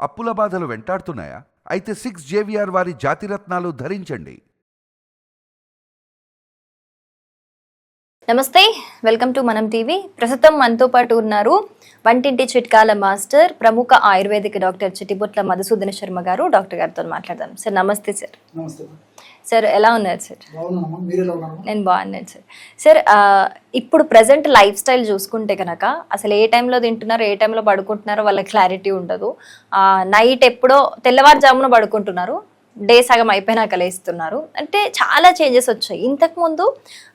అప్పుల బాధలు వెంటాడుతున్నాయా? అయితే 6 JVR వారి జాతిరత్నాలు ధరించండి. నమస్తే, వెల్కమ్ టు మనం టీవీ. ప్రస్తుతం మనతో పాటు ఉన్నారు వంటింటి చిట్కాల మాస్టర్, ప్రముఖ ఆయుర్వేదిక్ డాక్టర్ చిట్టిబొట్ల మధుసూదన శర్మ గారు. డాక్టర్ గారితో మాట్లాడదాం. సార్ నమస్తే. సార్ నమస్తే సార్, ఎలా ఉన్నారు సార్? నేను బాగున్నాను సార్. సార్, ఇప్పుడు ప్రజెంట్ లైఫ్ స్టైల్ చూసుకుంటే కనుక అసలు ఏ టైంలో తింటున్నారో, ఏ టైంలో పడుకుంటున్నారో వాళ్ళ క్లారిటీ ఉండదు. నైట్ ఎప్పుడో తెల్లవారుజామున పడుకుంటున్నారు, డే సగం అయిపోయినాక లేస్తున్నారు. అంటే చాలా చేంజెస్ వచ్చాయి. ఇంతకుముందు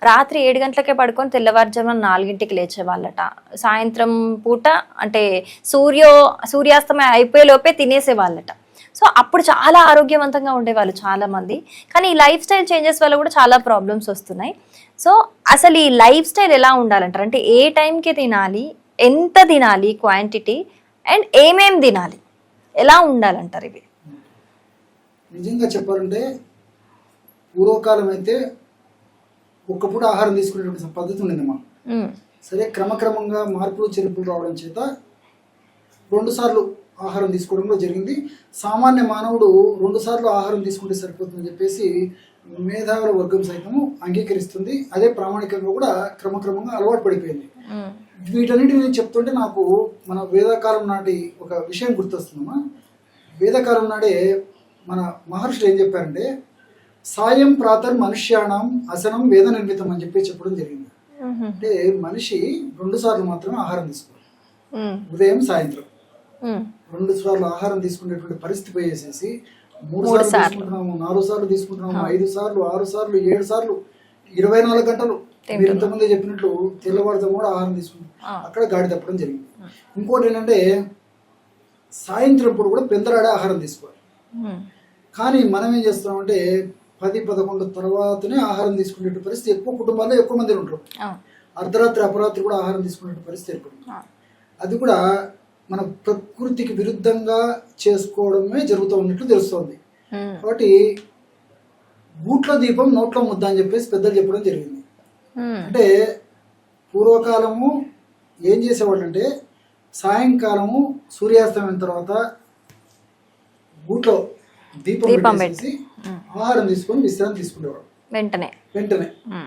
రాత్రి 7 గంటలకే పడుకొని తెల్లవారుజామున 4 లేచే వాళ్ళట. సాయంత్రం పూట అంటే సూర్యాస్తమయం అయిపోయే లోపే తినేసే వాళ్ళట. సో అప్పుడు చాలా ఆరోగ్యవంతంగా ఉండేవాళ్ళు చాలా మంది. కానీ ఈ లైఫ్ స్టైల్ చేంజెస్ వల్ల కూడా చాలా ప్రాబ్లమ్స్ వస్తున్నాయి. సో అసలు ఈ లైఫ్ స్టైల్ ఎలా ఉండాలంటారు? అంటే ఏ టైంకి తినాలి, ఎంత తినాలి, క్వాంటిటీ అండ్ ఏమేం తినాలి, ఎలా ఉండాలంటారు? ఇవి నిజంగా చెప్పాలంటే పూర్వకాలం అయితే ఒక్కపూట ఆహారం తీసుకునేటువంటి పద్ధతి ఉండేదమ్మా. సరే, క్రమక్రమంగా మార్పులు చెరుపులు రావడం చేత 2 సార్లు ఆహారం తీసుకోవడం కూడా జరిగింది. సామాన్య మానవుడు 2 సార్లు ఆహారం తీసుకుంటే సరిపోతుందని చెప్పేసి మేధావుల వర్గం సైతము అంగీకరిస్తుంది. అదే ప్రామాణికంగా కూడా క్రమక్రమంగా అలవాటు పడిపోయింది. వీటన్నిటిని నేను చెప్తుంటే నాకు మన వేదకాలం నాటి ఒక విషయం గుర్తొస్తుందమ్మా. వేదకాలం నాడే మన మహర్షులు ఏం చెప్పారంటే, సాయం ప్రాతర్ మనుష్యాణం అసనం వేద నిర్మితం అని చెప్పడం జరిగింది. అంటే మనిషి 2 సార్లు మాత్రమే ఆహారం తీసుకోవాలి, ఉదయం సాయంత్రం 2 సార్లు ఆహారం తీసుకునేటువంటి పరిస్థితి పోయేసేసి 3 సార్లు తీసుకుంటున్నాము, 4 సార్లు తీసుకుంటున్నాము, 5 సార్లు, 6 సార్లు, 7 సార్లు, 24 గంటలు మీరు ఇంతకుముందే చెప్పినట్లు తెల్లవారుతో కూడా ఆహారం తీసుకుంటాం. అక్కడ గాడి తప్పడం జరిగింది. ఇంకోటి ఏంటంటే, సాయంత్రం పూట కూడా పెందరాడే ఆహారం తీసుకోవాలి. కానీ మనం ఏం చేస్తున్నామంటే 10-11 తర్వాతనే ఆహారం తీసుకునే పరిస్థితి ఎక్కువ కుటుంబాల్లో ఎక్కువ మంది ఉంటారు. అర్ధరాత్రి అపరాత్రి కూడా ఆహారం తీసుకునే పరిస్థితి ఏర్పడుతుంది. అది కూడా మన ప్రకృతికి విరుద్ధంగా చేసుకోవడమే జరుగుతూ ఉన్నట్లు తెలుస్తోంది. కాబట్టి గూట్లో దీపం నోట్లో ముద్ద అని చెప్పేసి పెద్దలు చెప్పడం జరిగింది. అంటే పూర్వకాలము ఏం చేసేవాళ్ళు అంటే, సాయంకాలము సూర్యాస్తమైన తర్వాత గూట్లో దీపం పెట్టేసి ఆహారం తీసుకొని విశ్రాంతి తీసుకునేవాడు వెంటనే.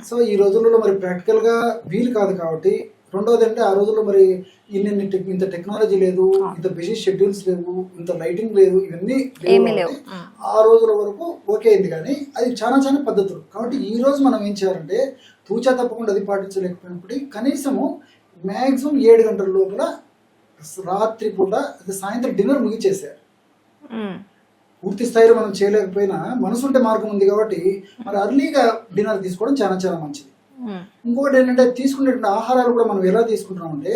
సో ఈ రోజుల్లో మరి ప్రాక్టికల్ గా వీలు కాదు కాబట్టి, రెండోది అంటే ఆ రోజుల్లో మరి ఇంత టెక్నాలజీ లేదు, ఇంత బిజీ షెడ్యూల్స్ లేవు, ఇంత లైటింగ్ లేదు, ఇవన్నీ లేవు. ఆ రోజుల వరకు ఓకే అయింది. కానీ అది చాలా చాలా పద్ధతులు. కాబట్టి ఈ రోజు మనం ఏం చేయాలంటే, తూచా తప్పకుండా అది పాటించలేకపోయినప్పుడు కనీసము మ్యాక్సిమం 7 గంటల లోపల రాత్రి పూట సాయంత్రం డిన్నర్ ముగిచేసారు. పూర్తి స్థాయిలో మనం చేయలేకపోయినా మనసుంటే మార్గం ఉంది కాబట్టి మరి అర్లీగా డిన్నర్ తీసుకోవడం చాలా చాలా మంచిది. ఇంకోటి ఏంటంటే, తీసుకునేటువంటి ఆహారాలు కూడా మనం ఎలా తీసుకుంటున్నామంటే,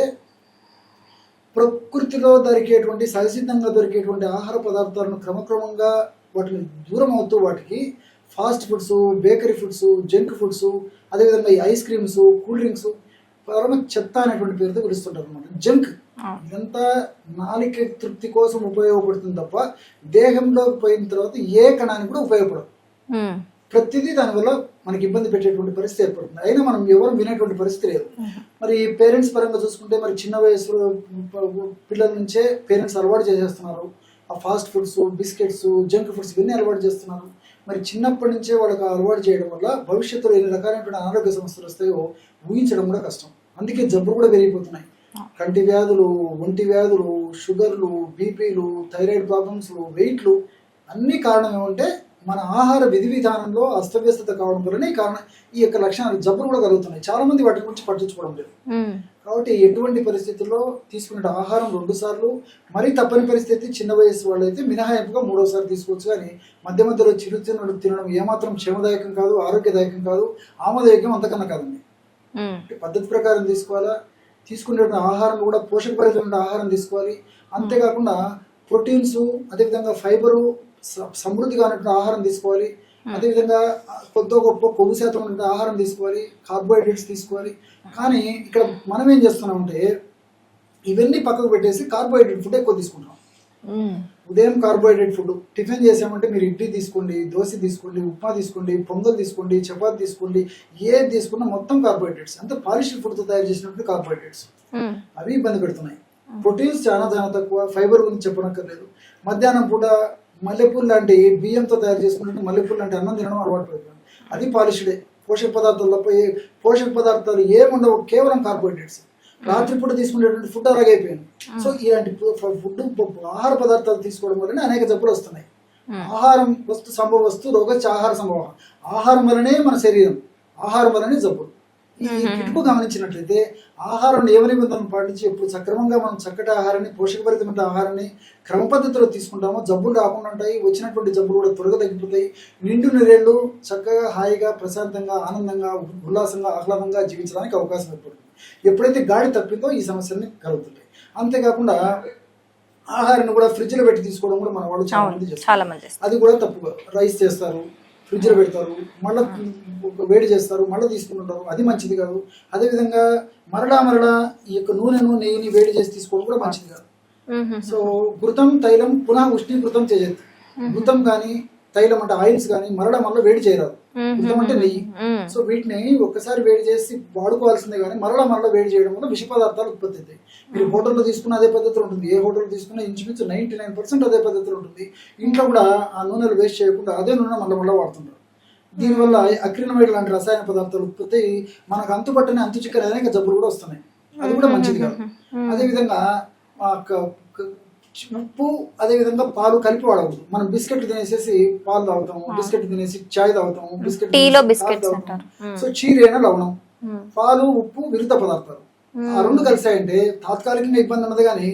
ప్రకృతిలో దొరికేటువంటి సహజసిద్ధంగా దొరికేటువంటి ఆహార పదార్థాలను క్రమక్రమంగా వాటిని దూరం అవుతూ వాటికి fast foods, bakery foods, junk foods, అదేవిధంగా ఈ ఐస్ క్రీమ్స్, కూల్ డ్రింక్స్, పరమ చెత్త అనేటువంటి పేరుతో పిలుస్తుంటారు అనమాట. జంక్ ఇదంతా నాలిక తృప్తి కోసం ఉపయోగపడుతుంది తప్ప దేహంలో పోయిన తర్వాత ఏ కణానికి కూడా ఉపయోగపడదు. ప్రతిదీ దానివల్ల మనకి ఇబ్బంది పెట్టేటువంటి పరిస్థితి ఏర్పడుతుంది. అయినా మనం ఎవరు వినేటువంటి పరిస్థితి లేదు. మరి పేరెంట్స్ పరంగా చూసుకుంటే మరి చిన్న వయసులో పిల్లల నుంచే పేరెంట్స్ అలవాటు చేసేస్తున్నారు. ఆ fast foods, biscuits, junk foods ఇవన్నీ అలవాటు చేస్తున్నారు. మరి చిన్నప్పటి నుంచే వాళ్ళకి అలవాటు చేయడం వల్ల భవిష్యత్తులో ఎన్ని రకాలైనటువంటి అనారోగ్య సమస్యలు వస్తాయో ఊహించడం కూడా కష్టం. అందుకే జబ్బులు కూడా పెరిగిపోతున్నాయి. కంటి వ్యాధులు, ఒంటి వ్యాధులు, షుగర్లు, బీపీలు, థైరాయిడ్ ప్రాబ్లమ్స్, వెయిట్లు, అన్ని కారణం ఏమంటే మన ఆహార విధి విధానంలో అస్తవ్యస్తత కావడం వల్లనే ఈ యొక్క లక్షణాలు, జబ్బులు కూడా కలుగుతున్నాయి. చాలా మంది వాటి గురించి పట్టించుకోవడం లేదు. కాబట్టి ఎటువంటి పరిస్థితుల్లో తీసుకునే ఆహారం 2 సార్లు, మరీ తప్పని పరిస్థితి చిన్న వయసు వాళ్ళైతే మినహాయింపుగా 3వ సారి తీసుకోవచ్చు. కానీ మధ్య మధ్యలో చిరు తినడం ఏమాత్రం క్షేమదాయకం కాదు, ఆరోగ్యదాయకం కాదు, ఆమోదయోగ్యం అంతకన్నా కాదండి. పద్ధతి ప్రకారం తీసుకోవాలా. తీసుకునే ఆహారం కూడా పోషకభరితమైన ఆహారం తీసుకోవాలి. అంతేకాకుండా ప్రోటీన్స్, అదేవిధంగా ఫైబరు సమృద్ధిగా ఉన్నటువంటి ఆహారం తీసుకోవాలి. అదేవిధంగా కొద్ది గొప్ప కొవ్వు శాతం ఉన్నటువంటి ఆహారం తీసుకోవాలి, కార్బోహైడ్రేట్స్ తీసుకోవాలి. కానీ ఇక్కడ మనం ఏం చేస్తున్నామంటే, ఇవన్నీ పక్కకు పెట్టేసి కార్బోహైడ్రేట్ ఫుడ్ ఎక్కువ తీసుకుంటాం. ఉదయం కార్బోహైడ్రేట్ ఫుడ్ టిఫిన్ చేసామంటే మీరు ఇడ్లీ తీసుకోండి, దోశ తీసుకోండి, ఉప్మా తీసుకోండి, పొంగల్ తీసుకోండి, చపాతి తీసుకోండి, ఏది తీసుకున్నా మొత్తం కార్బోహైడ్రేట్స్. అంతా పాలిష్డ్ ఫుడ్తో తయారు చేసినటువంటి కార్బోహైడ్రేట్స్ అవి ఇబ్బంది పెడుతున్నాయి. ప్రోటీన్స్ చాలా చాలా తక్కువ, ఫైబర్ గురించి చెప్పనక్కర్లేదు. మధ్యాహ్నం పూట మల్లెపూలు లాంటి బియ్యంతో తయారు చేసుకుంటే మల్లెపూలు లాంటి అన్నం తినడం అలవాటు పడిపోయింది. అది పాలిష్డే. పోషక పదార్థాలు ఏముండవు, కేవలం కార్బోహైడ్రేట్స్. రాత్రిపూట తీసుకునేటువంటి ఫుడ్ అలాగే అయిపోయింది. సో ఇలాంటి ఫుడ్ ఆహార పదార్థాలు తీసుకోవడం వల్లనే అనేక జబ్బులు వస్తున్నాయి. ఆహారం వస్తు సంభవ వస్తు రోగచ్చ ఆహార సంభవ. ఆహారం వల్లనే మన శరీరం, ఆహారం వల్లనే జబ్బులు. ఈ కిటుకు గమనించినట్లయితే ఆహారం నియమ నిబంధనలు పాటించి ఎప్పుడు సక్రమంగా మనం చక్కటి ఆహారాన్ని, పోషకభరితమైన ఆహారాన్ని క్రమ పద్ధతిలో తీసుకుంటామో జబ్బులు రాకుండా ఉంటాయి. వచ్చినటువంటి జబ్బులు కూడా త్వరగా తగ్గిపోతాయి. నిండు నిరేళ్లు చక్కగా హాయిగా ప్రశాంతంగా ఆనందంగా ఉల్లాసంగా ఆహ్లాదంగా జీవించడానికి అవకాశం ఏర్పడుతుంది. ఎప్పుడైతే గాడి తప్పిందో ఈ సమస్యల్ని కలుగుతుంటాయి. అంతేకాకుండా ఆహారాన్ని కూడా ఫ్రిడ్జ్ లో పెట్టి తీసుకోవడం కూడా మన వాళ్ళు చాలా మంది చేస్తారు. అది కూడా తప్పు. రైస్ చేస్తారు, ఫ్రిడ్జ్ లో పెడతారు, మళ్ళీ వేడి చేస్తారు, మళ్ళీ తీసుకుంటుంటారు. అది మంచిది కాదు. అదేవిధంగా మరలా ఈ యొక్క నూనెను నెయ్యిని వేడి చేసి తీసుకోవడం కూడా మంచిది కాదు. సో ఘృతం తైలం పునః ఉష్ణీకృతం చేయదు. ఘృతం కానీ తైలం అంటే ఆయిల్స్ కానీ మరలా వేడి చేయరాదు. ఘృతం అంటే నెయ్యి. సో వీటిని ఒక్కసారి వేడి చేసి వాడుకోవాల్సిందే కానీ మరలా వేడి చేయడం వల్ల విష పదార్థాలు ఉత్పత్తి అవుతాయి. మీరు హోటల్లో తీసుకున్న అదే పద్ధతిలో ఉంటుంది. ఏ హోటల్ తీసుకున్నా ఇంచుమించు 99% అదే పద్ధతిలో ఉంటుంది. ఇంట్లో కూడా ఆ నూనెలు వేస్ట్ చేయకుండా అదే నూనె మళ్ళీ వాడుతుంటారు. దీనివల్ల అక్రినమైడ్ లాంటి రసాయన పదార్థాలు ఉత్పత్తి మనకు అంతుపట్టని అంతు చిక్కని అనేక జబ్బులు కూడా వస్తున్నాయి. అది కూడా మంచిది కాదు. అదేవిధంగా ఉప్పు అదేవిధంగా పాలు కలిపి వాడకూడదు. మనం బిస్కెట్లు తినేసేసి పాలు తాగుతాము, బిస్కెట్ తినేసి చాయ్ తాగుతాము, బిస్కెట్ తాగుతాము. సో చీరైన లవణం, పాలు ఉప్పు విరుద్ధ పదార్థాలు ఆ రెండు కలిసాయంటే తాత్కాలికంగా ఇబ్బంది ఉన్నది, కానీ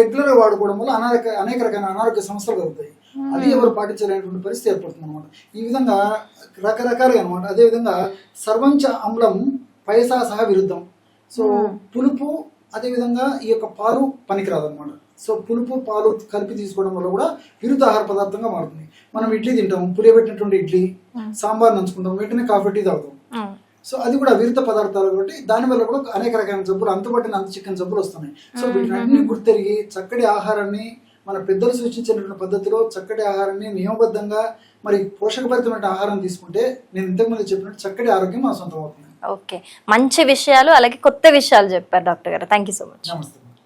రెగ్యులర్ గా వాడుకోవడం వల్ల అనేక రకాల అనారోగ్య సమస్యలు కలుగుతాయి. అది ఎవరు పాటించలేనటువంటి పరిస్థితి ఏర్పడుతుంది అనమాట. ఈ విధంగా రకరకాలుగా అనమాట. అదేవిధంగా సర్వంచ అమ్లం పైసా సహా విరుద్ధం. సో పులుపు అదేవిధంగా ఈ యొక్క పాలు పనికిరాదు అనమాట. సో పులుపు పాలు కలిపి తీసుకోవడం వల్ల కూడా విరుద్ధ ఆహార పదార్థంగా మారుతుంది. మనం ఇడ్లీ తింటాం, పులియబెట్టినటువంటి ఇడ్లీ, సాంబార్ నంచుకుంటాం, వెంటనే కాఫీ టీ తాగుతాం. సో అది కూడా విరుద్ధ పదార్థాలు కాబట్టి దానివల్ల కూడా అనేక రకాల జబ్బులు, అంతుపట్టిన అంతు చిక్కని జబ్బులు వస్తున్నాయి. సో వీటిని అన్ని గుర్తెరిగి చక్కటి ఆహారాన్ని మన పెద్దలు సూచించినటువంటి పద్ధతిలో చక్కటి ఆహారాన్ని నియమబద్ధంగా మరి పోషకభరితమైన ఆహారం తీసుకుంటే నేను ఇంతకుముందు చెప్పినట్టు చక్కటి ఆరోగ్యం మన సొంతం అవుతుంది. ఓకే, మంచి విషయాలు అలాగే కొత్త విషయాలు చెప్పారు డాక్టర్ గారు. Thank you so much. నమస్తే.